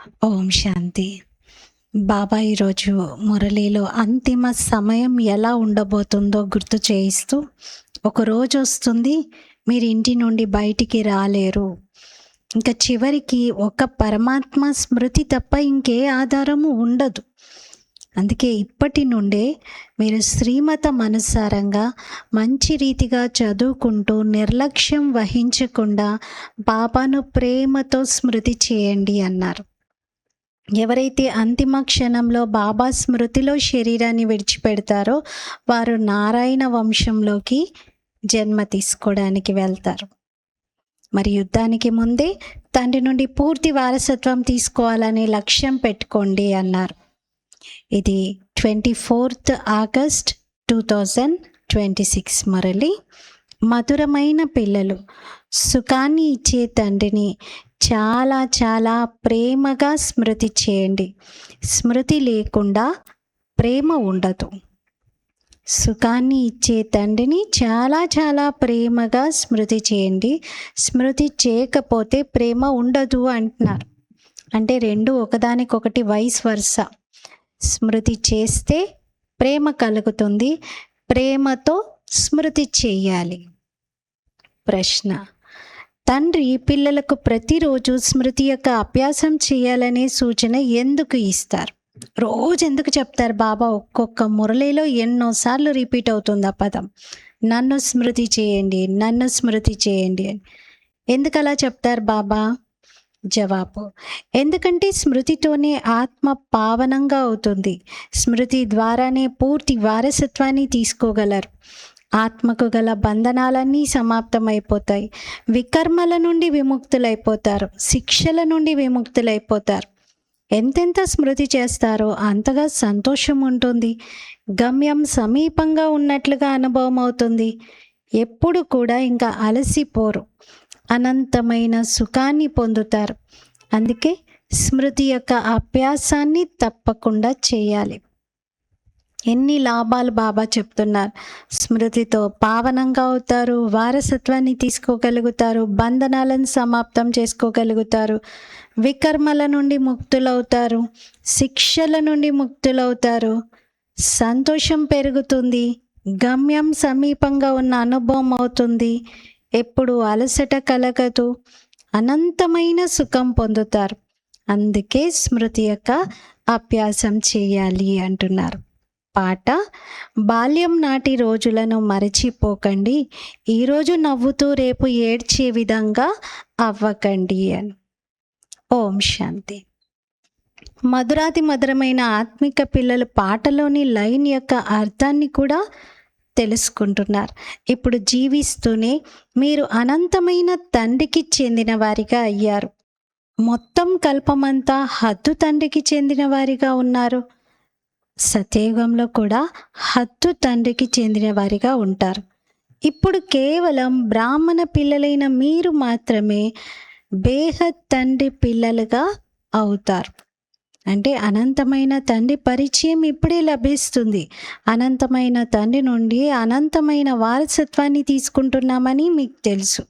ఓం శాంతి. బాబా ఈరోజు మురళిలో అంతిమ సమయం ఎలా ఉండబోతుందో గుర్తు చేయిస్తూ, ఒక రోజు వస్తుంది మీరు ఇంటి నుండి బయటికి రాలేరు, ఇంకా చివరికి ఒక పరమాత్మ స్మృతి తప్ప ఇంకే ఆధారము ఉండదు. అందుకే ఇప్పటి నుండే మీరు శ్రీమతం అనుసారంగా మంచి రీతిగా చదువుకుంటూ నిర్లక్ష్యం వహించకుండా బాబాను ప్రేమతో స్మృతి చేయండి అన్నారు. ఎవరైతే అంతిమ క్షణంలో బాబా స్మృతిలో శరీరాన్ని విడిచిపెడతారో వారు నారాయణ వంశంలోకి జన్మ తీసుకోవడానికి వెళ్తారు. మరి యుద్ధానికి ముందే తండ్రి నుండి పూర్తి వారసత్వం తీసుకోవాలనే లక్ష్యం పెట్టుకోండి అన్నారు. ఇది 24th ఆగస్ట్ 2026 మురళి. మధురమైన పిల్లలు, సుఖాన్ని ఇచ్చే తండ్రిని చాలా చాలా ప్రేమగా స్మృతి చేయండి. స్మృతి లేకుండా ప్రేమ ఉండదు. సుఖాన్ని ఇచ్చే తండ్రిని చాలా చాలా ప్రేమగా స్మృతి చేయండి. స్మృతి చేయకపోతే ప్రేమ ఉండదు అంటున్నారు. అంటే రెండు ఒకదానికొకటి వైస్ వర్స. స్మృతి చేస్తే ప్రేమ కలుగుతుంది, ప్రేమతో స్మృతి చేయాలి. ప్రశ్న: తండ్రి పిల్లలకు ప్రతిరోజు స్మృతి యొక్క అభ్యాసం చేయాలనే సూచన ఎందుకు ఇస్తారు? రోజు ఎందుకు చెప్తారు బాబా? ఒక్కొక్క మురళిలో ఎన్నోసార్లు రిపీట్ అవుతుంది ఆ పదం, నన్ను స్మృతి చేయండి, నన్ను స్మృతి చేయండి అని. ఎందుకు అలా చెప్తారు బాబా? జవాబు: ఎందుకంటే స్మృతితోనే ఆత్మ పావనంగా అవుతుంది. స్మృతి ద్వారానే పూర్తి వారసత్వాన్ని తీసుకోగలరు. ఆత్మకు గల బంధనాలన్నీ సమాప్తమైపోతాయి. వికర్మల నుండి విముక్తులైపోతారు, శిక్షల నుండి విముక్తులైపోతారు. ఎంతెంత స్మృతి చేస్తారో అంతగా సంతోషం ఉంటుంది. గమ్యం సమీపంగా ఉన్నట్లుగా అనుభవం అవుతుంది. ఎప్పుడు కూడా ఇంకా అలసిపోరు, అనంతమైన సుఖాన్ని పొందుతారు. అందుకే స్మృతి యొక్క అభ్యాసాన్ని తప్పకుండా చేయాలి. ఎన్ని లాభాలు బాబా చెప్తున్నారు. స్మృతితో పావనంగా అవుతారు, వారసత్వాన్ని తీసుకోగలుగుతారు, బంధనాలను సమాప్తం చేసుకోగలుగుతారు, వికర్మల నుండి ముక్తులవుతారు, శిక్షల నుండి ముక్తులవుతారు, సంతోషం పెరుగుతుంది, గమ్యం సమీపంగా ఉన్న అనుభవం అవుతుంది, ఎప్పుడు అలసట కలగదు, అనంతమైన సుఖం పొందుతారు. అందుకే స్మృతి యొక్క అభ్యాసం చేయాలి అంటున్నారు. పాట: బాల్యం నాటి రోజులను మరచిపోకండి, ఈరోజు నవ్వుతూ రేపు ఏడ్చే విధంగా అవ్వకండి అని. ఓం శాంతి. మధురాతి మధురమైన ఆత్మిక పిల్లలు పాటలోని లైన్ యొక్క అర్థాన్ని కూడా తెలుసుకుంటున్నారు. ఇప్పుడు జీవిస్తూనే మీరు అనంతమైన తండ్రికి చెందిన వారిగా అయ్యారు. మొత్తం కల్పమంతా హద్దు తండ్రికి చెందిన వారిగా ఉన్నారు. సత్యయుగంలో కూడా హద్దు తండ్రికి చెందిన వారిగా ఉంటారు. ఇప్పుడు కేవలం బ్రాహ్మణ పిల్లలైన మీరు మాత్రమే బేహద్ తండ్రి పిల్లలుగా అవుతారు. అంటే అనంతమైన తండ్రి పరిచయం ఇప్పుడే లభిస్తుంది. అనంతమైన తండ్రి నుండి అనంతమైన వారసత్వాన్ని తీసుకుంటున్నామని మీకు తెలుసు.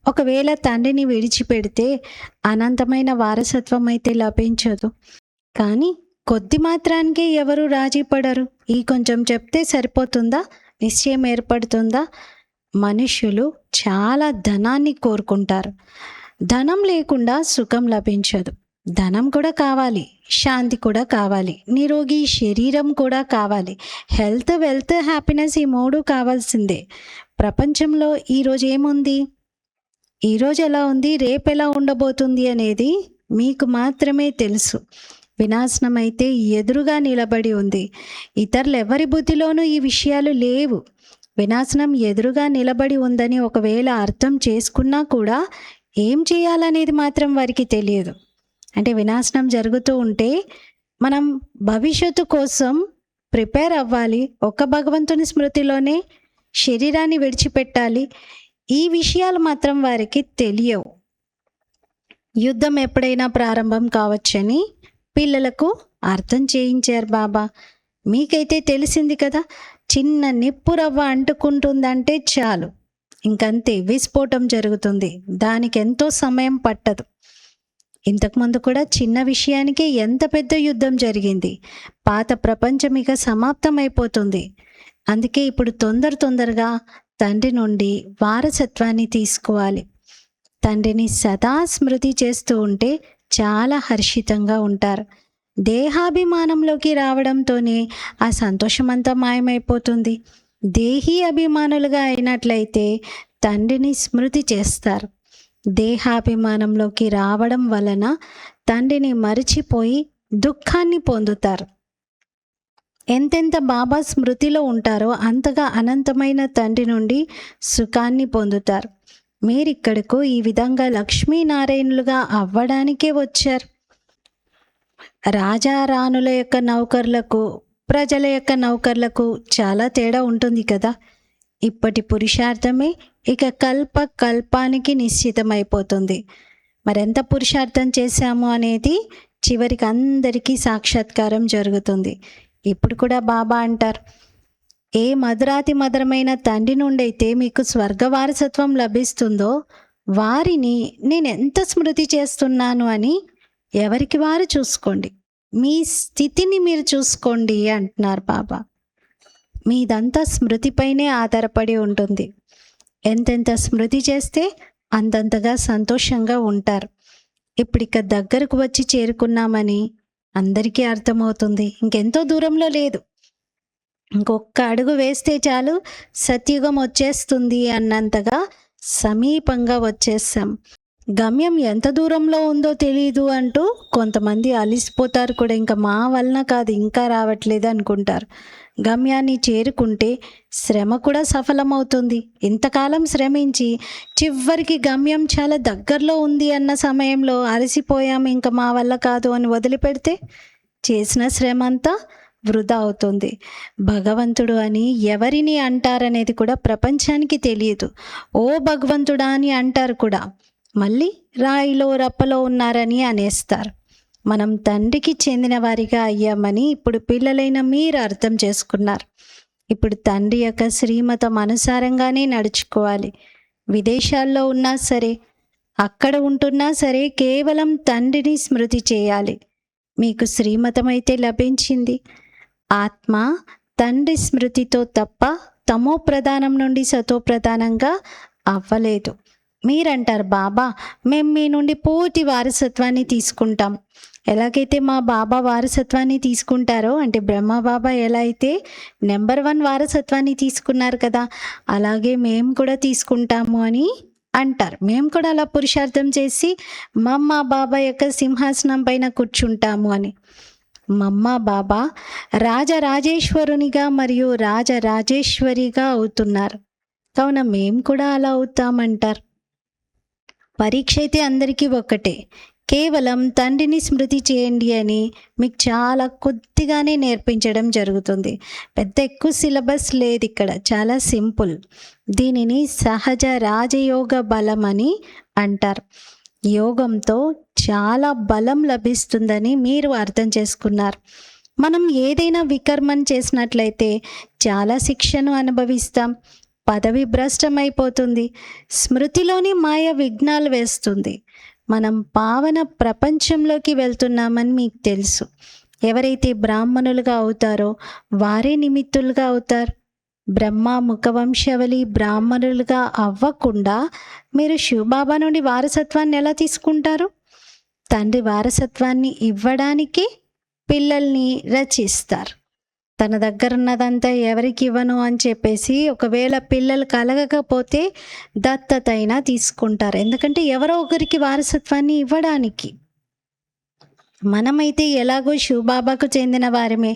ఒకవేళ తండ్రిని విడిచిపెడితే అనంతమైన వారసత్వం అయితే లభించదు. కానీ కొద్ది మాత్రానికే ఎవరు రాజీ పడరు. ఈ కొంచెం చెప్తే సరిపోతుందా? నిశ్చయం ఏర్పడుతుందా? మనుషులు చాలా ధనాన్ని కోరుకుంటారు. ధనం లేకుండా సుఖం లభించదు. ధనం కూడా కావాలి, శాంతి కూడా కావాలి, నిరోగి శరీరం కూడా కావాలి, హెల్త్, వెల్త్, హ్యాపీనెస్, ఈ మూడు కావాల్సిందే. ప్రపంచంలో ఈరోజు ఏముంది, ఈరోజు ఎలా ఉంది, రేపు ఎలా ఉండబోతుంది అనేది మీకు మాత్రమే తెలుసు. వినాశనం అయితే ఎదురుగా నిలబడి ఉంది. ఇతరులు ఎవరి బుద్ధిలోనూ ఈ విషయాలు లేవు. వినాశనం ఎదురుగా నిలబడి ఉందని ఒకవేళ అర్థం చేసుకున్నా కూడా ఏం చేయాలనేది మాత్రం వారికి తెలియదు. అంటే వినాశనం జరుగుతూ ఉంటే మనం భవిష్యత్తు కోసం ప్రిపేర్ అవ్వాలి. ఒక్క భగవంతుని స్మృతిలోనే శరీరాన్ని విడిచిపెట్టాలి. ఈ విషయాలు మాత్రం వారికి తెలియవు. యుద్ధం ఎప్పుడైనా ప్రారంభం కావచ్చని పిల్లలకు అర్థం చేయించారు బాబా. మీకైతే తెలిసింది కదా, చిన్న నిప్పు రవ్వ అంటుకుంటుందంటే చాలు, ఇంకంతే విస్ఫోటం జరుగుతుంది. దానికి ఎంతో సమయం పట్టదు. ఇంతకుముందు కూడా చిన్న విషయానికే ఎంత పెద్ద యుద్ధం జరిగింది. పాత ప్రపంచం ఇక సమాప్తమైపోతుంది. అందుకే ఇప్పుడు తొందరగా తండ్రి నుండి వారసత్వాన్ని తీసుకోవాలి. తండ్రిని సదా స్మృతి చేస్తూ ఉంటే చాలా హర్షితంగా ఉంటారు. దేహాభిమానంలోకి రావడంతోనే ఆ సంతోషమంతా మాయమైపోతుంది. దేహీ అభిమానులుగా అయినట్లయితే తండ్రిని స్మృతి చేస్తారు. దేహాభిమానంలోకి రావడం వలన తండ్రిని మరిచిపోయి దుఃఖాన్ని పొందుతారు. ఎంతెంత బాబా స్మృతిలో ఉంటారో అంతగా అనంతమైన తండ్రి నుండి సుఖాన్ని పొందుతారు. మీరిక్కడకు ఈ విధంగా లక్ష్మీనారాయణులుగా అవ్వడానికే వచ్చారు. రాజారాణుల యొక్క నౌకర్లకు, ప్రజల యొక్క నౌకర్లకు చాలా తేడా ఉంటుంది కదా. ఇప్పటి పురుషార్థమే ఇక కల్పానికి నిశ్చితమైపోతుంది. మరెంత పురుషార్థం చేశాము అనేది చివరికి అందరికీ సాక్షాత్కారం జరుగుతుంది. ఇప్పుడు కూడా బాబా అంటారు, ఏ మధురాతి మధురమైన తండ్రి నుండి అయితే మీకు స్వర్గ వారసత్వం లభిస్తుందో వారిని నేను ఎంత స్మృతి చేస్తున్నాను అని ఎవరికి వారు చూసుకోండి. మీ స్థితిని మీరు చూసుకోండి అంటున్నారు బాబా. మీదంతా స్మృతిపైనే ఆధారపడి ఉంటుంది. ఎంతెంత స్మృతి చేస్తే అంతంతగా సంతోషంగా ఉంటారు. ఇప్పుడు ఇక దగ్గరకు వచ్చి చేరుకున్నామని అందరికీ అర్థమవుతుంది. ఇంకెంతో దూరంలో లేదు, ఇంకొక్క అడుగు వేస్తే చాలు సత్యుగం వచ్చేస్తుంది అన్నంతగా సమీపంగా వచ్చేసాం. గమ్యం ఎంత దూరంలో ఉందో తెలియదు అంటూ కొంతమంది అలిసిపోతారు కూడా. ఇంకా మా వలన కాదు, ఇంకా రావట్లేదు అనుకుంటారు. గమ్యాన్ని చేరుకుంటే శ్రమ కూడా సఫలమవుతుంది. ఇంతకాలం శ్రమించి చివరికి గమ్యం చాలా దగ్గరలో ఉంది అన్న సమయంలో అలసిపోయాము, ఇంకా మా వల్ల కాదు అని వదిలిపెడితే చేసిన శ్రమ అంతా వృధా అవుతుంది. భగవంతుడు అని ఎవరిని అంటారనేది కూడా ప్రపంచానికి తెలియదు. ఓ భగవంతుడా అని అంటారు కూడా, మళ్ళీ రాయిలో రప్పలో ఉన్నారని అనేస్తారు. మనం తండ్రికి చెందిన వారిగా అయ్యామని ఇప్పుడు పిల్లలైన మీరు అర్థం చేసుకున్నారు. ఇప్పుడు తండ్రి యొక్క శ్రీమతం అనుసారంగానే నడుచుకోవాలి. విదేశాల్లో ఉన్నా సరే, అక్కడ ఉంటున్నా సరే, కేవలం తండ్రిని స్మృతి చేయాలి. మీకు శ్రీమతం అయితే లభించింది. ఆత్మ తండ్రి స్మృతితో తప్ప తమో ప్రధానం నుండి సతో ప్రధానంగా అవ్వలేదు. మీరంటారు, బాబా మేము మీ నుండి పూర్తి వారసత్వాన్ని తీసుకుంటాం. ఎలాగైతే మా బాబా వారసత్వాన్ని తీసుకుంటారో, అంటే బ్రహ్మ బాబా ఎలా అయితే నెంబర్ 1 వారసత్వాన్ని తీసుకున్నారు కదా, అలాగే మేము కూడా తీసుకుంటాము అని అంటారు. మేము కూడా అలా పురుషార్థం చేసి మమ్మ బాబా యొక్క సింహాసనం పైన కూర్చుంటాము అని. మమ్మ బాబా రాజరాజేశ్వరునిగా మరియు రాజరాజేశ్వరిగా అవుతున్నారు. కావున మేము కూడా అలా అవుతామంటారు. పరీక్ష అయితే అందరికీ ఒక్కటే, కేవలం తండ్రిని స్మృతి చేయండి అని మీకు చాలా కొద్దిగానే నేర్పించడం జరుగుతుంది. పెద్ద ఎక్కువ సిలబస్ లేదు ఇక్కడ, చాలా సింపుల్. దీనిని సహజ రాజయోగ బలం అని అంటారు. యోగంతో చాలా బలం లభిస్తుందని మీరు అర్థం చేసుకున్నారు. మనం ఏదైనా వికర్మం చేసినట్లయితే చాలా శిక్షను అనుభవిస్తాం. పదవి భ్రష్టమైపోతుంది. స్మృతిలోని మాయ విఘ్నాలు వేస్తుంది. మనం పావన ప్రపంచంలోకి వెళ్తున్నామని మీకు తెలుసు. ఎవరైతే బ్రాహ్మణులుగా అవుతారో వారే నిమిత్తులుగా అవుతారు. బ్రహ్మ ముఖవంశావళి బ్రాహ్మణులుగా అవ్వకుండా మీరు శివబాబా నుండి వారసత్వాన్ని ఎలా తీసుకుంటారు? తండ్రి వారసత్వాన్ని ఇవ్వడానికి పిల్లల్ని రచిస్తారు. తన దగ్గర ఉన్నదంతా ఎవరికి ఇవ్వను అని చెప్పేసి ఒకవేళ పిల్లలు కలగకపోతే దత్తత అయినా తీసుకుంటారు. ఎందుకంటే ఎవరో ఒకరికి వారసత్వాన్ని ఇవ్వడానికి. మనమైతే ఎలాగో శివబాబాకు చెందిన వారమే.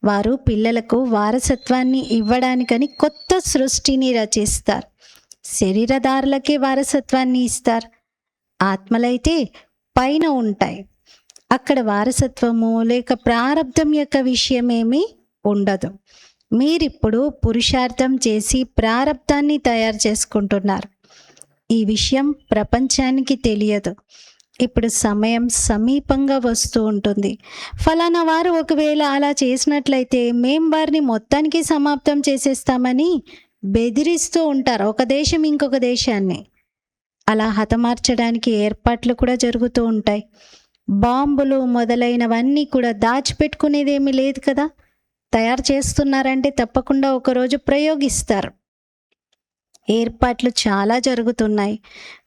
వారు పిల్లలకు వారసత్వాన్ని ఇవ్వడానికని కొత్త సృష్టిని రచిస్తారు. శరీరధారులకే వారసత్వాన్ని ఇస్తారు. ఆత్మలైతే పైన ఉంటాయి. అక్కడ వారసత్వము లేక ప్రారబ్ధం యొక్క విషయమేమీ ఉండదు. మీరిప్పుడు పురుషార్థం చేసి ప్రారబ్ధాన్ని తయారు చేసుకుంటున్నారు. ఈ విషయం ప్రపంచానికి తెలియదు. ఇప్పుడు సమయం సమీపంగా వస్తూ ఉంటుంది. ఫలానా వారు ఒకవేళ అలా చేసినట్లయితే మేం వారిని మొత్తానికి సమాప్తం చేసేస్తామని బెదిరిస్తూ ఉంటారు, ఒక దేశం ఇంకొక దేశాన్ని. అలా హతమార్చడానికి ఏర్పాట్లు కూడా జరుగుతూ ఉంటాయి. బాంబులు మొదలైనవన్నీ కూడా దాచిపెట్టుకునేదేమీ లేదు కదా. తయారు చేస్తున్నారంటే తప్పకుండా ఒకరోజు ప్రయోగిస్తారు. ఏర్పాట్లు చాలా జరుగుతున్నాయి.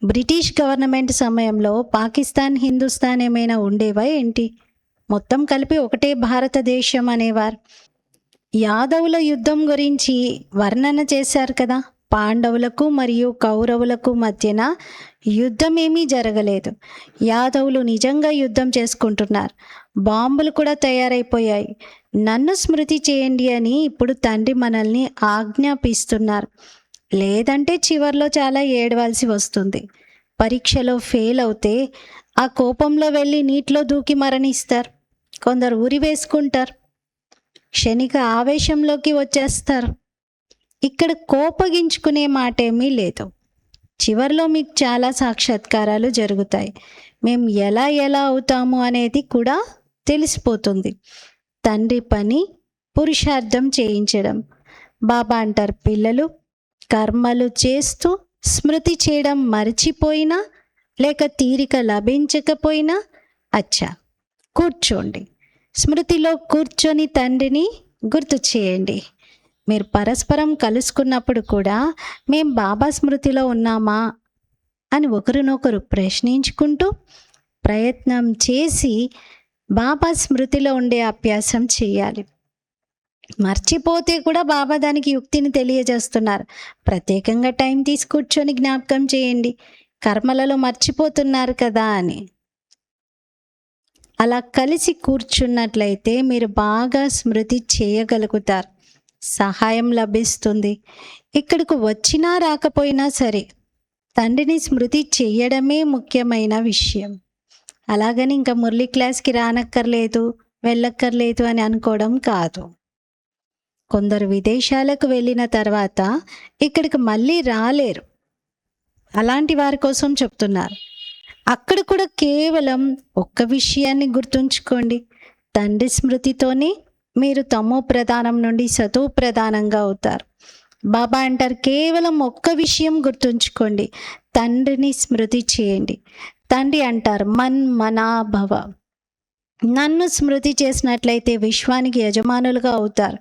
బ్రిటిష్ గవర్నమెంట్ సమయంలో పాకిస్తాన్, హిందుస్థాన్ ఏమైనా ఉండేవా ఏంటి? మొత్తం కలిపి ఒకటే భారతదేశం అనేవారు. యాదవుల యుద్ధం గురించి వర్ణన చేశారు కదా. పాండవులకు మరియు కౌరవులకు మధ్యన యుద్ధం ఏమీ జరగలేదు. యాదవులు నిజంగా యుద్ధం చేసుకుంటున్నారు. బాంబులు కూడా తయారైపోయాయి. నన్ను స్మృతి చేయండి అని ఇప్పుడు తండ్రి మనల్ని ఆజ్ఞాపిస్తున్నారు. లేదంటే చివర్లో చాలా ఏడవాల్సి వస్తుంది. పరీక్షలో ఫెయిల్ అవుతే ఆ కోపంలో వెళ్ళి నీటిలో దూకి మరణిస్తారు. కొందరు ఉరి వేసుకుంటారు. క్షణిక ఆవేశంలోకి వచ్చేస్తారు. ఇక్కడ కోపగించుకునే మాట ఏమీ లేదు. చివర్లో మీకు చాలా సాక్షాత్కారాలు జరుగుతాయి. మేము ఎలా అవుతాము అనేది కూడా తెలిసిపోతుంది. తండ్రి పని పురుషార్థం చేయించడం. బాబా అంటారు, పిల్లలు కర్మలు చేస్తూ స్మృతి చేయడం మర్చిపోయినా లేక తీరిక లభించకపోయినా అచ్చా కూర్చోండి. స్మృతిలో కూర్చొని తండ్రిని గుర్తు చేయండి. మీరు పరస్పరం కలుసుకున్నప్పుడు కూడా మేం బాబా స్మృతిలో ఉన్నామా అని ఒకరినొకరు ప్రశ్నించుకుంటూ ప్రయత్నం చేసి బాబా స్మృతిలో ఉండే అభ్యాసం చేయాలి. మర్చిపోతే కూడా బాబా దానికి యుక్తిని తెలియజేస్తున్నారు. ప్రత్యేకంగా టైం తీసి కూర్చొని జ్ఞాపకం చేయండి, కర్మలలో మర్చిపోతున్నారు కదా అని. అలా కలిసి కూర్చున్నట్లయితే మీరు బాగా స్మృతి చేయగలుగుతారు. సహాయం లభిస్తుంది. ఇక్కడకు వచ్చినా రాకపోయినా సరే తండ్రిని స్మృతి చేయడమే ముఖ్యమైన విషయం. అలాగని ఇంకా మురళి క్లాస్కి రానక్కర్లేదు, వెళ్ళక్కర్లేదు అని అనుకోవడం కాదు. కొందరు విదేశాలకు వెళ్ళిన తర్వాత ఇక్కడికి మళ్ళీ రాలేరు. అలాంటి వారి కోసం చెప్తున్నారు. అక్కడ కూడా కేవలం ఒక్క విషయాన్ని గుర్తుంచుకోండి. తండ్రి స్మృతితోనే మీరు తమో ప్రధానం నుండి సతో ప్రధానంగా అవుతారు. బాబా అంటారు, కేవలం ఒక్క విషయం గుర్తుంచుకోండి, తండ్రిని స్మృతి చేయండి. తండ్రి అంటారు, మన్మనాభవ. నన్ను స్మృతి చేసినట్లయితే విశ్వానికి యజమానులుగా అవుతారు.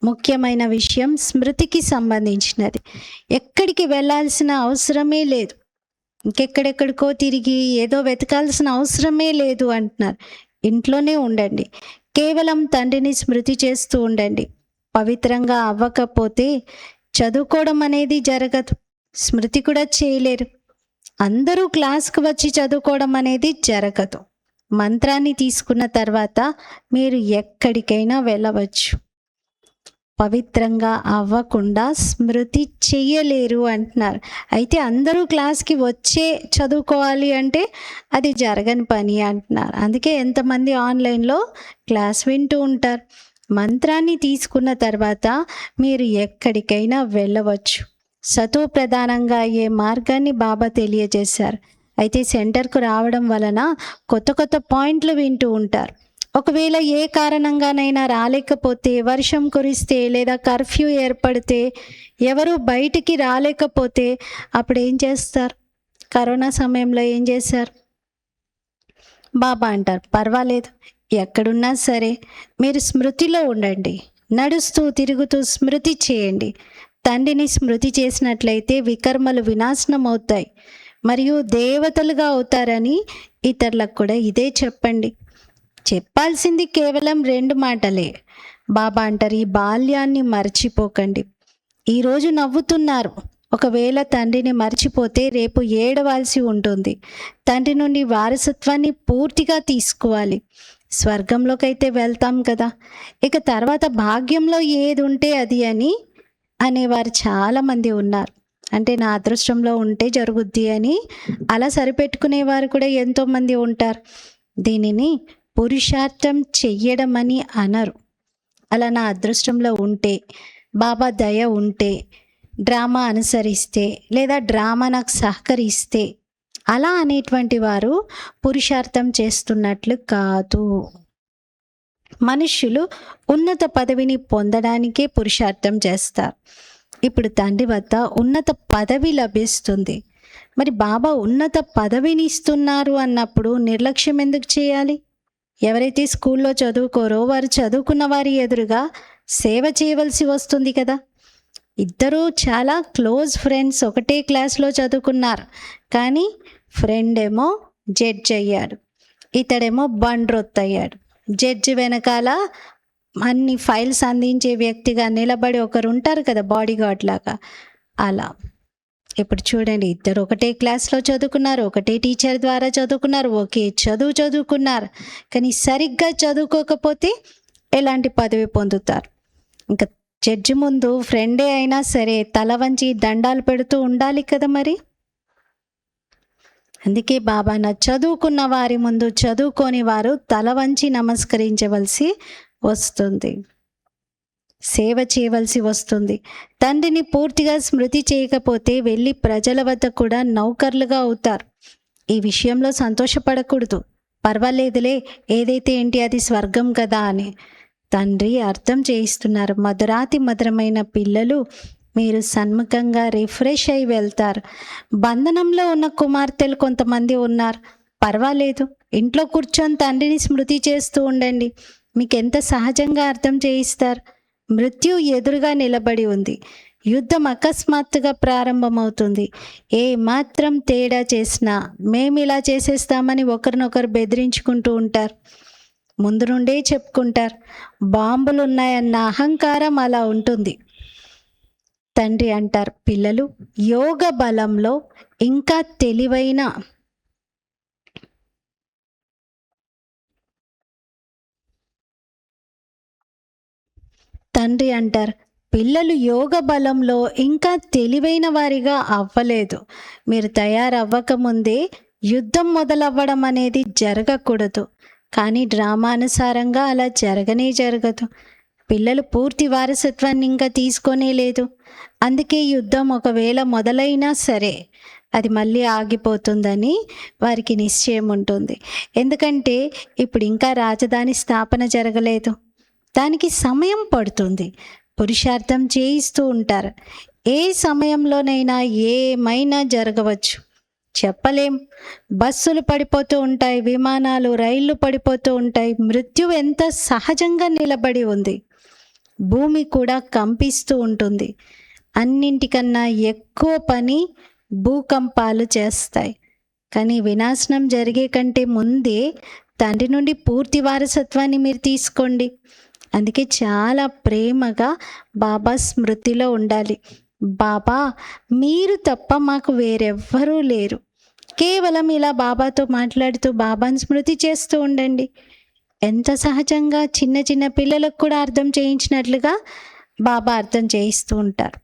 ముఖ్యమైన విషయం స్మృతికి సంబంధించినది. ఎక్కడికి వెళ్ళాల్సిన అవసరమే లేదు. ఇంకెక్కడెక్కడికో తిరిగి ఏదో వెతకాల్సిన అవసరమే లేదు అంటున్నారు. ఇంట్లోనే ఉండండి. కేవలం తండ్రిని స్మృతి చేస్తూ ఉండండి. పవిత్రంగా అవ్వకపోతే చదువుకోవడం అనేది జరగదు, స్మృతి కూడా చేయలేరు. అందరూ క్లాస్కి వచ్చి చదువుకోవడం అనేది జరగదు. మంత్రాన్ని తీసుకున్న తర్వాత మీరు ఎక్కడికైనా వెళ్ళవచ్చు. పవిత్రంగా అవ్వకుండా స్మృతి చెయ్యలేరు అంటున్నారు. అయితే అందరూ క్లాస్కి వచ్చే చదువుకోవాలి అంటే అది జరగని పని అంటున్నారు. అందుకే ఎంతమంది ఆన్లైన్లో క్లాస్ వింటూ ఉంటారు. మంత్రాన్ని తీసుకున్న తర్వాత మీరు ఎక్కడికైనా వెళ్ళవచ్చు. సతో ప్రధానంగా అయ్యే మార్గాన్ని బాబా తెలియజేశారు. అయితే సెంటర్కు రావడం వలన కొత్త కొత్త పాయింట్లు వింటూ ఉంటారు. ఒకవేళ ఏ కారణంగానైనా రాలేకపోతే, వర్షం కురిస్తే లేదా కర్ఫ్యూ ఏర్పడితే, ఎవరు బయటికి రాలేకపోతే అప్పుడు ఏం చేస్తారు? కరోనా సమయంలో ఏం చేశారు? బాబా అంటారు, పర్వాలేదు, ఎక్కడున్నా సరే మీరు స్మృతిలో ఉండండి. నడుస్తూ తిరుగుతూ స్మృతి చేయండి. తండ్రిని స్మృతి చేసినట్లయితే వికర్మలు వినాశనం అవుతాయి మరియు దేవతలుగా అవుతారని ఇతరులకు కూడా ఇదే చెప్పండి. చెప్పాల్సింది కేవలం 2 మాటలే. బాబా అంటారు, ఈ బాల్యాన్ని మర్చిపోకండి. ఈరోజు నవ్వుతున్నారు, ఒకవేళ తండ్రిని మర్చిపోతే రేపు ఏడవాల్సి ఉంటుంది. తండ్రి నుండి వారసత్వాన్ని పూర్తిగా తీసుకోవాలి. స్వర్గంలోకి అయితే వెళ్తాం కదా, ఇక తర్వాత భాగ్యంలో ఏది ఉంటే అది అని అనేవారు చాలామంది ఉన్నారు. అంటే నా అదృష్టంలో ఉంటే జరుగుద్ది అని అలా సరిపెట్టుకునేవారు కూడా ఎంతోమంది ఉంటారు. దీనిని పురుషార్థం చెయ్యడం అని అనరు. అలా నా అదృష్టంలో ఉంటే, బాబా దయ ఉంటే, డ్రామా అనుసరిస్తే లేదా డ్రామా నాకు సహకరిస్తే అలా అనేటువంటి వారు పురుషార్థం చేస్తున్నట్లు కాదు. మనుష్యులు ఉన్నత పదవిని పొందడానికే పురుషార్థం చేస్తారు. ఇప్పుడు తండ్రి వద్ద ఉన్నత పదవి లభిస్తుంది. మరి బాబా ఉన్నత పదవిని ఇస్తున్నారు అన్నప్పుడు నిర్లక్ష్యం ఎందుకు చేయాలి? ఎవరైతే స్కూల్లో చదువుకోరో వారు చదువుకున్న వారి ఎదురుగా సేవ చేయవలసి వస్తుంది కదా. ఇద్దరూ చాలా క్లోజ్ ఫ్రెండ్స్, ఒకటే క్లాస్లో చదువుకున్నారు. కానీ ఫ్రెండ్ ఏమో జడ్జ్ అయ్యాడు, ఇతడేమో బండ్రొత్తయ్యాడు. జడ్జి వెనకాల అన్ని ఫైల్స్ అందించే వ్యక్తిగా నిలబడి ఒకరు ఉంటారు కదా, బాడీ గార్డ్ లాగా. అలా ఇప్పుడు చూడండి, ఇద్దరు ఒకటే క్లాస్లో చదువుకున్నారు, ఒకటే టీచర్ ద్వారా చదువుకున్నారు, ఒకే చదువుకున్నారు. కానీ సరిగ్గా చదువుకోకపోతే ఎలాంటి పదవి పొందుతారు? ఇంకా జడ్జి ముందు ఫ్రెండే అయినా సరే తల వంచి దండాలు పెడుతూ ఉండాలి కదా మరి. అందుకే బాబా చదువుకున్న వారి ముందు చదువుకోని వారు తల వంచి నమస్కరించవలసి వస్తుంది, సేవ చేయవలసి వస్తుంది. తండ్రిని పూర్తిగా స్మృతి చేయకపోతే వెళ్ళి ప్రజల వద్ద కూడా నౌకర్లుగా అవుతారు. ఈ విషయంలో సంతోషపడకూడదు. పర్వాలేదులే, ఏదైతే ఏంటి, అది స్వర్గం కదా అని తండ్రి అర్థం చేయిస్తున్నారు. మధురాతి మధురమైన పిల్లలు, మీరు సన్ముఖంగా రిఫ్రెష్ అయి వెళ్తారు. బంధనంలో ఉన్న కుమార్తెలు కొంతమంది ఉన్నారు, పర్వాలేదు, ఇంట్లో కూర్చొని తండ్రిని స్మృతి చేస్తూ ఉండండి. మీకు ఎంత సహజంగా అర్థం చేయిస్తారు. మృత్యు ఎదురుగా నిలబడి ఉంది, యుద్ధం అకస్మాత్తుగా ప్రారంభమవుతుంది. ఏ మాత్రం తేడా చేసినా మేము ఇలా చేసేస్తామని ఒకరినొకరు బెదిరించుకుంటూ ఉంటారు. ముందు నుండే చెప్పుకుంటారు. బాంబులు ఉన్నాయన్న అహంకారం అలా ఉంటుంది. తండ్రి అంటారు, పిల్లలు యోగ బలంలో ఇంకా తెలివైన తండ్రి అంటారు, పిల్లలు యోగ బలంలో ఇంకా తెలివైన వారిగా అవ్వలేదు. మీరు తయారవ్వకముందే యుద్ధం మొదలవ్వడం అనేది జరగకూడదు. కానీ డ్రామానుసారంగా అలా జరగదు. పిల్లలు పూర్తి వారసత్వాన్ని ఇంకా తీసుకోనే లేదు. అందుకే యుద్ధం ఒకవేళ మొదలైనా సరే అది మళ్ళీ ఆగిపోతుందని వారికి నిశ్చయం ఉంటుంది. ఎందుకంటే ఇప్పుడు ఇంకా రాజధాని స్థాపన జరగలేదు, దానికి సమయం పడుతుంది. పురుషార్థం చేయిస్తూ ఉంటారు. ఏ సమయంలోనైనా ఏమైనా జరగవచ్చు, చెప్పలేం. బస్సులు పడిపోతూ ఉంటాయి, విమానాలు రైళ్లు పడిపోతూ ఉంటాయి. మృత్యువు ఎంత సహజంగా నిలబడి ఉంది. భూమి కూడా కంపిస్తూ ఉంటుంది. అన్నింటికన్నా ఎక్కువ పని భూకంపాలు చేస్తాయి. కానీ వినాశనం జరిగే కంటే ముందే తండ్రి నుండి పూర్తి వారసత్వాన్ని మీరు తీసుకోండి. అందుకే చాలా ప్రేమగా బాబా స్మృతిలో ఉండాలి. బాబా, మీరు తప్ప మాకు వేరెవ్వరూ లేరు. కేవలం ఇలా బాబాతో మాట్లాడుతూ బాబాను స్మృతి చేస్తూ ఉండండి. ఎంత సహజంగా చిన్న చిన్న పిల్లలకు కూడా అర్థం చేయించినట్లుగా బాబా అర్థం చేయిస్తూ ఉంటారు.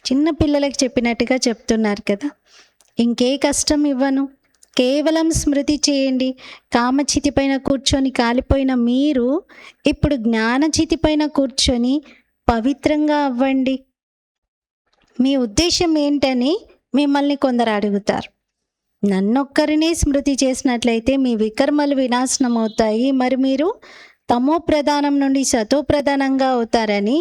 చిన్న పిల్లలకు చెప్పినట్టుగా చెప్తున్నారు కదా. ఇంకే కష్టం ఇవ్వను, కేవలం స్మృతి చేయండి. కామచితి పైన కూర్చొని కాలిపోయిన మీరు ఇప్పుడు జ్ఞానచితి పైన కూర్చొని పవిత్రంగా అవ్వండి. మీ ఉద్దేశం ఏంటని మిమ్మల్ని కొందరు అడుగుతారు. నన్నొక్కరినే స్మృతి చేసినట్లయితే మీ వికర్మలు వినాశనం అవుతాయి, మరి మీరు తమో ప్రధానం నుండి సతో ప్రధానంగా అవుతారని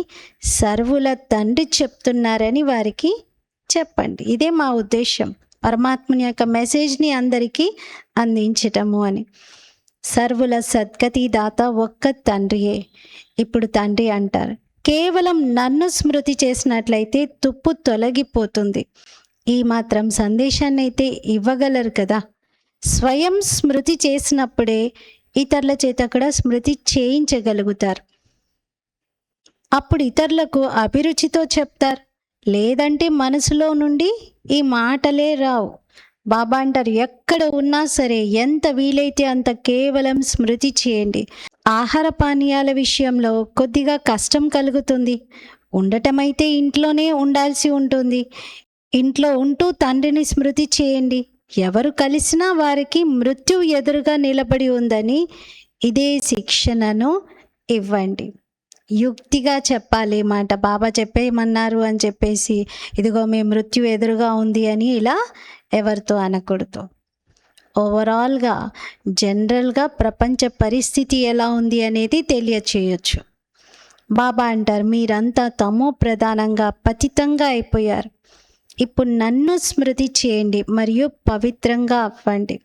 సర్వుల తండ్రి చెప్తున్నారని వారికి చెప్పండి. ఇదే మా ఉద్దేశం, పరమాత్మని యొక్క మెసేజ్ని అందరికీ అందించటము అని. సర్వుల సద్గతి దాత ఒక్క తండ్రియే. ఇప్పుడు తండ్రి అంటారు, కేవలం నన్ను స్మృతి చేసినట్లయితే తుప్పు తొలగిపోతుంది. ఈ మాత్రం సందేశాన్ని అయితే ఇవ్వగలరు కదా. స్వయం స్మృతి చేసినప్పుడే ఇతరుల చేత కూడా స్మృతి చేయించగలుగుతారు. అప్పుడు ఇతరులకు అభిరుచితో చెప్తారు, లేదంటే మనసులో నుండి ఈ మాటలే రావు. బాబా అంటారు, ఎక్కడ ఉన్నా సరే ఎంత వీలైతే అంత కేవలం స్మృతి చేయండి. ఆహార పానీయాల విషయంలో కొద్దిగా కష్టం కలుగుతుంది. ఉండటమైతే ఇంట్లోనే ఉండాల్సి ఉంటుంది. ఇంట్లో ఉంటూ తండ్రిని స్మృతి చేయండి. ఎవరు కలిసినా వారికి మృత్యువు ఎదురుగా నిలబడి ఉందని ఇదే శిక్షణను ఇవ్వండి. యుక్తిగా చెప్పాలి మాట. బాబా చెప్పేయమన్నారు అని చెప్పేసి ఇదిగో మీ మృత్యు ఎదురుగా ఉంది అని ఇలా ఎవరితో అనకూడదు. ఓవరాల్గా జనరల్గా ప్రపంచ పరిస్థితి ఎలా ఉంది అనేది తెలియచేయచ్చు. బాబా అంటారు, మీరంతా తమో ప్రధానంగా పతితంగా అయిపోయారు. ఇప్పుడు నన్ను స్మృతి చేయండి మరియు పవిత్రంగా అవ్వండి.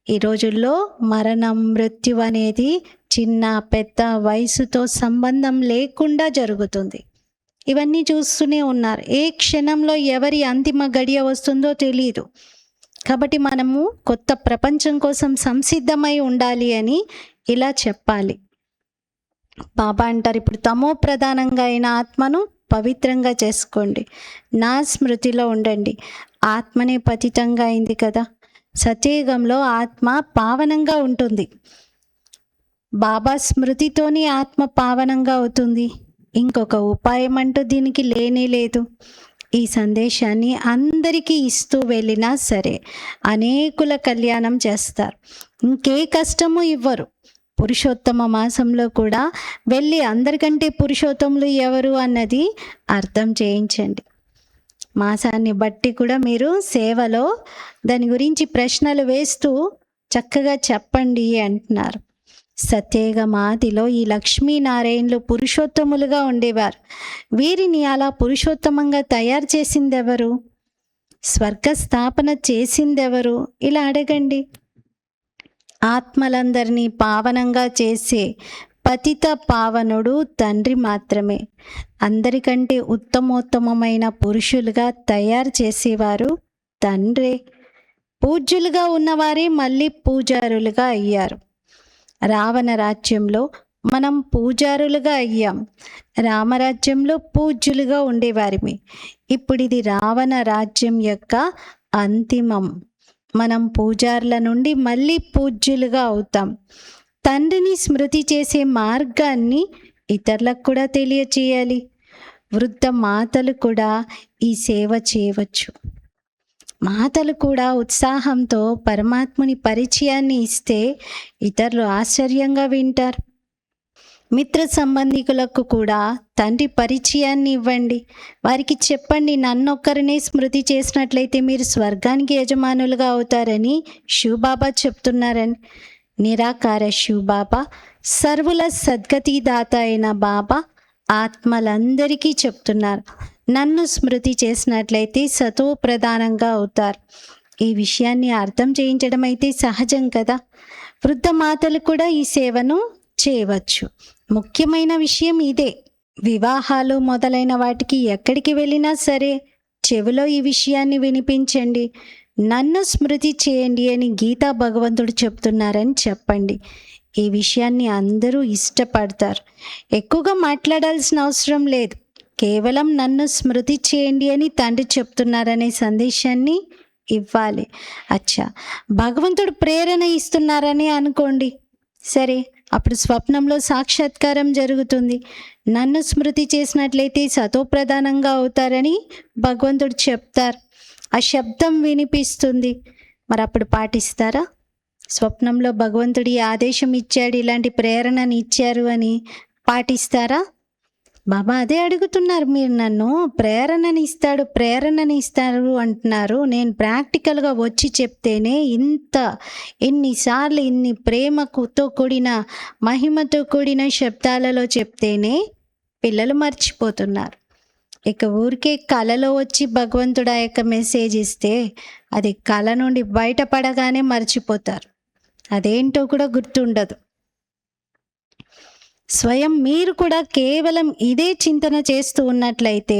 ఈ రోజుల్లో మరణం, మృత్యు అనేది చిన్న పెద్ద వయసుతో సంబంధం లేకుండా జరుగుతుంది. ఇవన్నీ చూస్తూనే ఉన్నారు. ఏ క్షణంలో ఎవరి అంతిమ గడియ వస్తుందో తెలియదు. కాబట్టి మనము కొత్త ప్రపంచం కోసం సంసిద్ధమై ఉండాలి అని ఇలా చెప్పాలి. బాబా అంటారు, ఇప్పుడు తమో ప్రధానంగా అయిన ఆత్మను పవిత్రంగా చేసుకోండి, నా స్మృతిలో ఉండండి. ఆత్మనే పతితంగా అయింది కదా. సత్యయుగంలో ఆత్మ పావనంగా ఉంటుంది. బాబా స్మృతితోని ఆత్మ పావనంగా అవుతుంది. ఇంకొక ఉపాయం అంటూ దీనికి లేనే లేదు. ఈ సందేశాన్ని అందరికీ ఇస్తూ వెళ్ళినా సరే అనేకుల కళ్యాణం చేస్తారు, ఇంకే కష్టము ఇవ్వరు. పురుషోత్తమ మాసంలో కూడా వెళ్ళి అందరికంటే పురుషోత్తములు ఎవరు అన్నది అర్థం చేయించండి. మాసాన్ని బట్టి కూడా మీరు సేవలో దాని గురించి ప్రశ్నలు వేస్తూ చక్కగా చెప్పండి అంటున్నారు. సత్యయుగ మాదిలో ఈ లక్ష్మీనారాయణులు పురుషోత్తములుగా ఉండేవారు. వీరిని అలా పురుషోత్తమంగా తయారు చేసిందెవరు? స్వర్గ స్థాపన చేసిందెవరు? ఇలా అడగండి. ఆత్మలందరినీ పావనంగా చేసే పతిత పావనుడు తండ్రి మాత్రమే. అందరికంటే ఉత్తమోత్తమమైన పురుషులుగా తయారు చేసేవారు తండ్రే. పూజ్యులుగా ఉన్నవారే మళ్ళీ పూజారులుగా అయ్యారు. రావణ రాజ్యంలో మనం పూజారులుగా అయ్యాం, రామరాజ్యంలో పూజ్యులుగా ఉండేవారిమి. ఇప్పుడు ఇది రావణ రాజ్యం యొక్క అంతిమం. మనం పూజారుల నుండి మళ్ళీ పూజ్యులుగా అవుతాం. తండ్రిని స్మృతి చేసే మార్గాన్ని ఇతరులకు కూడా తెలియచేయాలి. వృద్ధ మాతలు కూడా ఈ సేవ చేయవచ్చు. మాతలు కూడా ఉత్సాహంతో పరమాత్ముని పరిచయాన్ని ఇస్తే ఇతరులు ఆశ్చర్యంగా వింటారు. మిత్ర సంబంధికులకు కూడా తండ్రి పరిచయాన్ని ఇవ్వండి. వారికి చెప్పండి, నన్నొక్కరినే స్మృతి చేసినట్లయితే మీరు స్వర్గానికి యజమానులుగా అవుతారని శివబాబా చెప్తున్నారని. నిరాకార శివబాబా, సర్వుల సద్గతిదాత అయిన బాబా ఆత్మలందరికీ చెప్తున్నారు, నన్ను స్మృతి చేసినట్లయితే సతో ప్రధానంగా అవుతారు. ఈ విషయాన్ని అర్థం చేయించడం అయితే సహజం కదా. వృద్ధ మాతలు కూడా ఈ సేవను చేయవచ్చు. ముఖ్యమైన విషయం ఇదే. వివాహాలు మొదలైన వాటికి ఎక్కడికి వెళ్ళినా సరే చెవిలో ఈ విషయాన్ని వినిపించండి. నన్ను స్మృతి చేయండి అని గీతా భగవంతుడు చెప్తున్నారని చెప్పండి. ఈ విషయాన్ని అందరూ ఇష్టపడతారు. ఎక్కువగా మాట్లాడాల్సిన అవసరం లేదు. కేవలం నన్ను స్మృతి చేయండి అని తండ్రి చెప్తున్నారనే సందేశాన్ని ఇవ్వాలి. అచ్చా, భగవంతుడు ప్రేరణ ఇస్తున్నారని అనుకోండి. సరే, అప్పుడు స్వప్నంలో సాక్షాత్కారం జరుగుతుంది. నన్ను స్మృతి చేసినట్లయితే సతోప్రధానంగా అవుతారని భగవంతుడు చెప్తారు. ఆ శబ్దం వినిపిస్తుంది. మరి అప్పుడు పాటిస్తారా? స్వప్నంలో భగవంతుడి ఆదేశం ఇచ్చాడు, ఇలాంటి ప్రేరణని ఇచ్చారు అని పాటిస్తారా? బాబా అదే అడుగుతున్నారు. మీరు నన్ను ప్రేరణని ఇస్తారు అంటున్నారు. నేను ప్రాక్టికల్గా వచ్చి చెప్తేనే ఎన్నిసార్లు ఇన్ని ప్రేమతో కూడిన మహిమతో కూడిన శబ్దాలలో చెప్తేనే పిల్లలు మర్చిపోతున్నారు. ఇక ఊరికే కళలో వచ్చి భగవంతుడు ఆ యొక్క మెసేజ్ ఇస్తే అది కళ నుండి బయటపడగానే మర్చిపోతారు. అదేంటో కూడా గుర్తుండదు. స్వయం మీరు కూడా కేవలం ఇదే చింతన చేస్తూ ఉన్నట్లయితే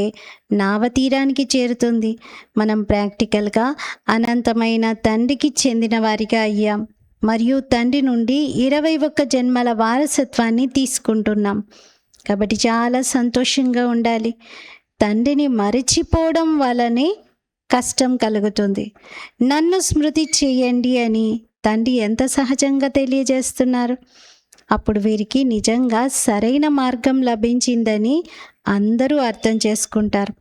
నావతీరానికి చేరుతుంది. మనం ప్రాక్టికల్గా అనంతమైన తండ్రికి చెందిన వారిగా అయ్యాం మరియు తండ్రి నుండి 21 జన్మల వారసత్వాన్ని తీసుకుంటున్నాం. కాబట్టి చాలా సంతోషంగా ఉండాలి. తండ్రిని మరిచిపోవడం వలనే కష్టం కలుగుతుంది. నన్ను స్మృతి చేయండి అని తండ్రి ఎంత సహజంగా తెలియజేస్తున్నారు. అప్పుడు వీరికి నిజంగా సరైన మార్గం లభించిందని అందరూ అర్థం చేసుకుంటారు.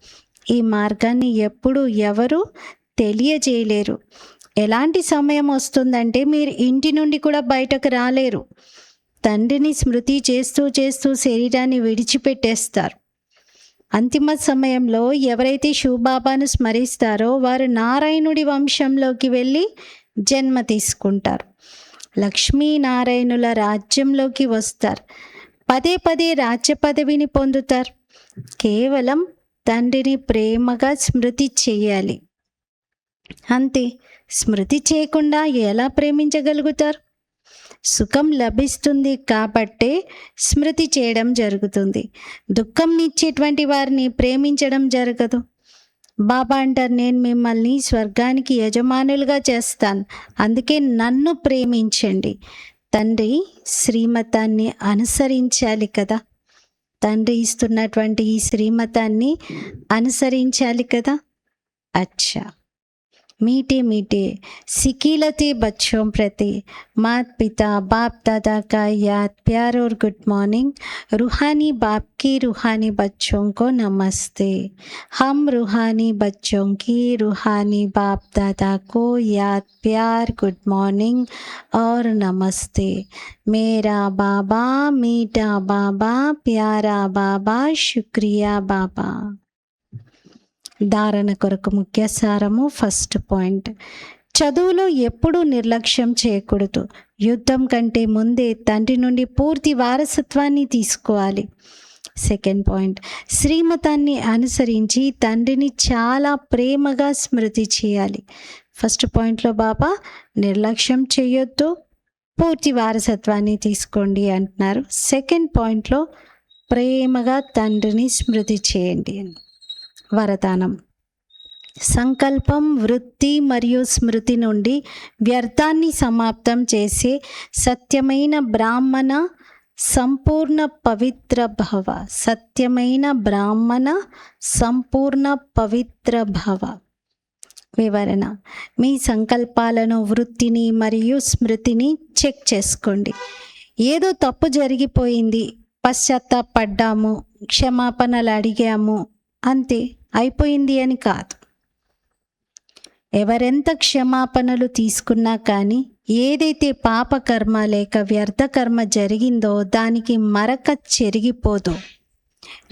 ఈ మార్గాన్ని ఎప్పుడు ఎవరు తెలియజేయలేరు. ఎలాంటి సమయం వస్తుందంటే మీరు ఇంటి నుండి కూడా బయటకు రాలేరు. తండ్రిని స్మృతి చేస్తూ చేస్తూ శరీరాన్ని విడిచిపెట్టేస్తారు. అంతిమ సమయంలో ఎవరైతే శివబాబాను స్మరిస్తారో వారు నారాయణుడి వంశంలోకి వెళ్ళి జన్మ తీసుకుంటారు. లక్ష్మీనారాయణుల రాజ్యంలోకి వస్తారు. పదే పదే రాజ్య పదవిని పొందుతారు. కేవలం తండ్రిని ప్రేమగా స్మృతి చేయాలి. అంతే. స్మృతి చేయకుండా ఎలా ప్రేమించగలుగుతారు? సుఖం లభిస్తుంది కాబట్టే స్మృతి చేయడం జరుగుతుంది. దుఃఖంనిచ్చేటువంటి వారిని ప్రేమించడం జరగదు. బాబా అంటారు, నేను మిమ్మల్ని స్వర్గానికి యజమానులుగా చేస్తాను, అందుకే నన్ను ప్రేమించండి. తండ్రి శ్రీమతాన్ని అనుసరించాలి కదా. తండ్రి ఇస్తున్నటువంటి ఈ శ్రీమతాన్ని అనుసరించాలి కదా. అచ్చా, मीठे मीठे सिकीलते बच्चों प्रति माता पिता बाप दादा का याद प्यार और गुड मॉर्निंग. रूहानी बाप की रूहानी बच्चों को नमस्ते. हम रूहानी बच्चों की रूहानी बाप दादा को याद प्यार गुड मॉर्निंग और नमस्ते. मेरा बाबा मीठा बाबा प्यारा बाबा शुक्रिया बाबा. ధారణ కొరకు ముఖ్య సారము. ఫస్ట్ పాయింట్, చదువులో ఎప్పుడూ నిర్లక్ష్యం చేయకూడదు. యుద్ధం కంటే ముందే తండ్రి నుండి పూర్తి వారసత్వాన్ని తీసుకోవాలి. సెకండ్ పాయింట్, శ్రీమతాన్ని అనుసరించి తండ్రిని చాలా ప్రేమగా స్మృతి చేయాలి. ఫస్ట్ పాయింట్లో బాబా నిర్లక్ష్యం చేయొద్దు, పూర్తి వారసత్వాన్ని తీసుకోండి అంటున్నారు. సెకండ్ పాయింట్లో ప్రేమగా తండ్రిని స్మృతి చేయండి అని. వరదానం, సంకల్పం, వృత్తి మరియు స్మృతి నుండి వ్యర్థాన్ని సమాప్తం చేసే సత్యమైన బ్రాహ్మణ సంపూర్ణ పవిత్ర భవ. సత్యమైన బ్రాహ్మణ సంపూర్ణ పవిత్ర భవ. వివరణ, మీ సంకల్పాలను, వృత్తిని మరియు స్మృతిని చెక్ చేసుకోండి. ఏదో తప్పు జరిగిపోయింది, పశ్చాత్తాపడ్డాము, క్షమాపణలు అడిగాము, అంతే అయిపోయింది అని కాదు. ఎవరెంత క్షమాపణలు తీసుకున్నా కానీ ఏదైతే పాపకర్మ లేక వ్యర్థకర్మ జరిగిందో దానికి మరక చెరిగిపోదు.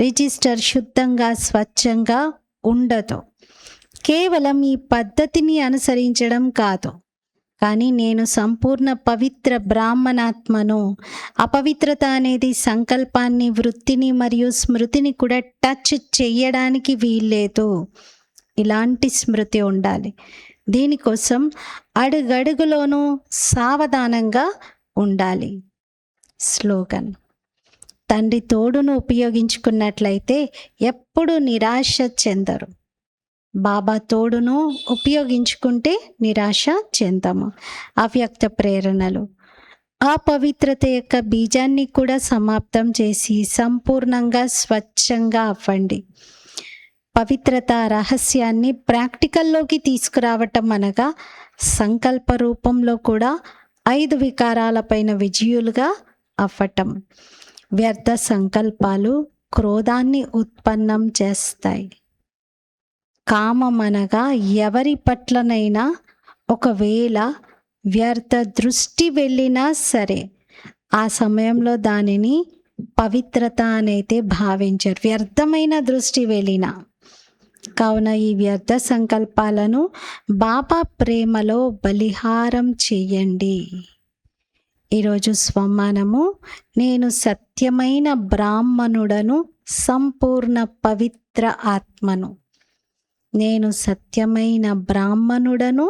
రిజిస్టర్ శుద్ధంగా స్వచ్ఛంగా ఉండదు. కేవలం ఈ పద్ధతిని అనుసరించడం కాదు, కానీ నేను సంపూర్ణ పవిత్ర బ్రాహ్మణాత్మను. అపవిత్రత అనేది సంకల్పాన్ని, వృత్తిని మరియు స్మృతిని కూడా టచ్ చెయ్యడానికి వీల్లేదు. ఇలాంటి స్మృతి ఉండాలి. దీనికోసం అడుగడుగులోనూ సావధానంగా ఉండాలి. స్లోగన్, తండ్రి తోడును ఉపయోగించుకున్నట్లయితే ఎప్పుడూ నిరాశ చెందరు. బాబా తోడును ఉపయోగించుకుంటే నిరాశ చెందము. అవ్యక్త ప్రేరణలు, అపవిత్రత యొక్క బీజాన్ని కూడా సమాప్తం చేసి సంపూర్ణంగా స్వచ్ఛంగా అవ్వండి. పవిత్రత రహస్యాన్ని ప్రాక్టికల్లోకి తీసుకురావటం అనగా సంకల్ప రూపంలో కూడా 5 వికారాలపైన విజయులుగా అవ్వటం. వ్యర్థ సంకల్పాలు క్రోధాన్ని ఉత్పన్నం చేస్తాయి. కామం అనగా ఎవరి పట్లనైనా ఒకవేళ వ్యర్థ దృష్టి వెళ్ళినా సరే ఆ సమయంలో దానిని పవిత్రత అనైతే భావించరు, వ్యర్థమైన దృష్టి వెళ్ళినా. కావున ఈ వ్యర్థ సంకల్పాలను బాబా ప్రేమలో బలిహారం చెయ్యండి. ఈరోజు స్వమానము, నేను సత్యమైన బ్రాహ్మణుడను, సంపూర్ణ పవిత్ర ఆత్మను. నేను సత్యమైన బ్రాహ్మణుడను,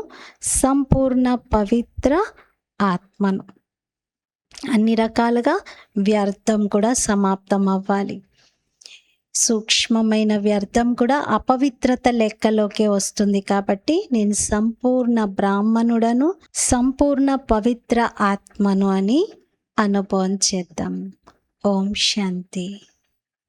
సంపూర్ణ పవిత్ర ఆత్మను. అన్ని రకాలుగా వ్యర్థం కూడా సమాప్తం అవ్వాలి. సూక్ష్మమైన వ్యర్థం కూడా అపవిత్రత లెక్కలోకే వస్తుంది. కాబట్టి నేను సంపూర్ణ బ్రాహ్మణుడను, సంపూర్ణ పవిత్ర ఆత్మను అని అనుభవం చేద్దాం. ఓం శాంతి.